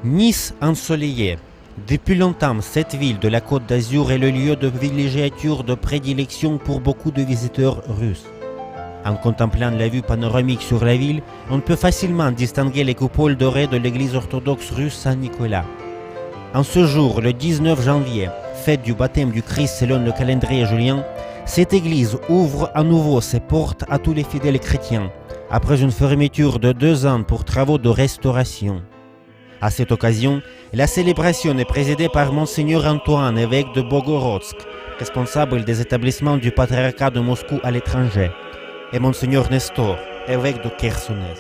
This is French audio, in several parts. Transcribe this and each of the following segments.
Nice ensoleillée. Depuis longtemps, cette ville de la Côte d'Azur est le lieu de villégiature de prédilection pour beaucoup de visiteurs russes. En contemplant la vue panoramique sur la ville, on peut facilement distinguer les coupoles dorées de l'église orthodoxe russe Saint-Nicolas. En ce jour, le 19 janvier, fête du baptême du Christ selon le calendrier julien, cette église ouvre à nouveau ses portes à tous les fidèles chrétiens, après une fermeture de 2 ans pour travaux de restauration. À cette occasion, la célébration est présidée par Monseigneur Antoine, évêque de Bogorodsk, responsable des établissements du patriarcat de Moscou à l'étranger, et Monseigneur Nestor, évêque de Кхерсонес.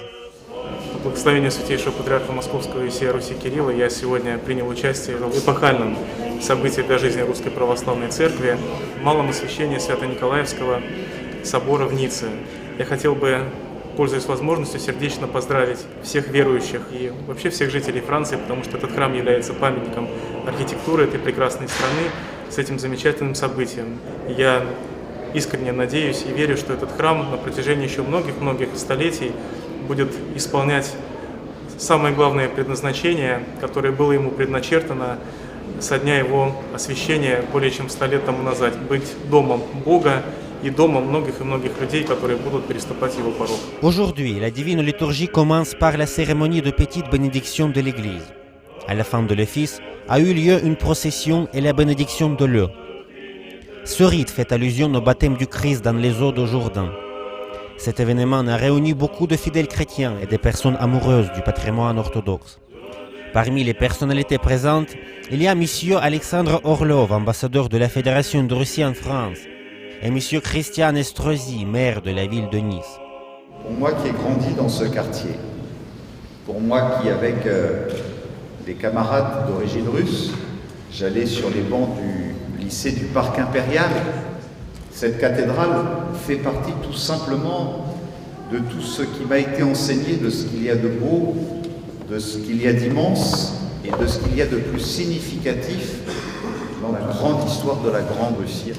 По благословению Святейшего Патриарха Московского и всей Руси Кирилла я сегодня принял участие в эпохальном событии для жизни Русской Православной Церкви, малом освящении Свято-Николаевского собора в Ницце. Я хотел бы, пользуясь возможностью, сердечно поздравить всех верующих и вообще всех жителей Франции, потому что этот храм является памятником архитектуры этой прекрасной страны с этим замечательным событием. Я искренне надеюсь и верю, что этот храм на протяжении еще многих-многих столетий будет исполнять самое главное предназначение, которое было ему предначертано со дня его освящения более чем 100 лет тому назад, быть домом Бога и домом многих и многих людей, которые будут переступать его порог. Aujourd'hui, la divine liturgie commence par la cérémonie de petite bénédiction de l'Église. À la fin de l'office, a eu lieu une procession et la bénédiction de l'eau. Ce rite fait allusion au baptême du Christ dans les eaux de Jourdain. Cet événement a réuni beaucoup de fidèles chrétiens et des personnes amoureuses du patrimoine orthodoxe. Parmi les personnalités présentes, il y a M. Alexandre Orlov, ambassadeur de la Fédération de Russie en France, et M. Christian Estrosi, maire de la ville de Nice. Pour moi qui ai grandi dans ce quartier, pour moi qui, avec des camarades d'origine russe, j'allais sur les bancs du lycée du Parc Impérial, cette cathédrale fait partie tout simplement de tout ce qui m'a été enseigné, de ce qu'il y a de beau, de ce qu'il y a d'immense et de ce qu'il y a de plus significatif dans la grande histoire de la Grande Russie.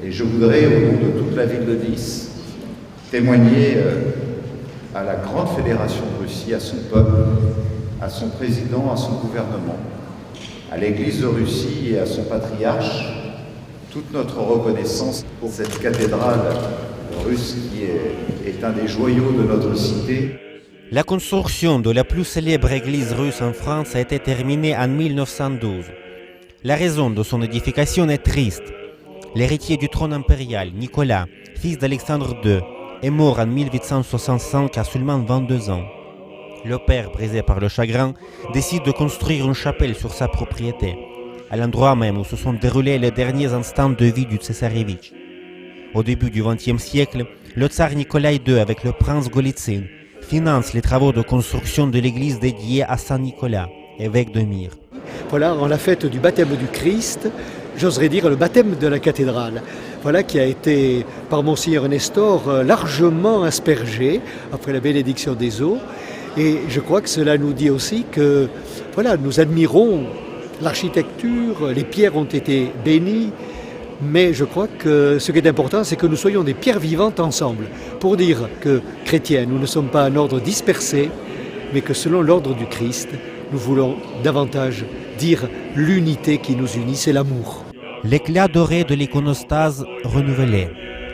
Et je voudrais, au nom de toute la ville de Nice, témoigner à la grande fédération de Russie, à son peuple, à son président, à son gouvernement, à l'Église de Russie et à son patriarche, toute notre reconnaissance pour cette cathédrale russe qui est un des joyaux de notre cité. La construction de la plus célèbre église russe en France a été terminée en 1912. La raison de son édification est triste. L'héritier du trône impérial, Nicolas, fils d'Alexandre II, est mort en 1865 à seulement 22 ans. Le père, brisé par le chagrin, décide de construire une chapelle sur sa propriété, à l'endroit même où se sont déroulés les derniers instants de vie du Tsarevitch. Au début du XXe siècle, le tsar Nicolas II, avec le prince Golitsyn, finance les travaux de construction de l'église dédiée à Saint Nicolas, évêque de Myre. Voilà, en la fête du baptême du Christ, j'oserais dire le baptême de la cathédrale, voilà, qui a été par Monseigneur Nestor largement aspergé après la bénédiction des eaux. Et je crois que cela nous dit aussi que voilà, nous admirons l'architecture, les pierres ont été bénies, mais je crois que ce qui est important, c'est que nous soyons des pierres vivantes ensemble, pour dire que, chrétiens, nous ne sommes pas un ordre dispersé, mais que selon l'ordre du Christ, nous voulons davantage dire l'unité qui nous unit, c'est l'amour. L'éclat doré de l'iconostase renouvelé,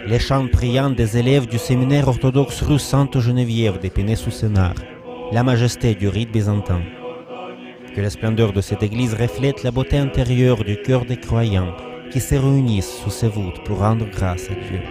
les chants priants des élèves du séminaire orthodoxe russe Sainte-Geneviève d'Épinay-sous-Sénart, la majesté du rite byzantin. Que la splendeur de cette église reflète la beauté intérieure du cœur des croyants qui se réunissent sous ses voûtes pour rendre grâce à Dieu.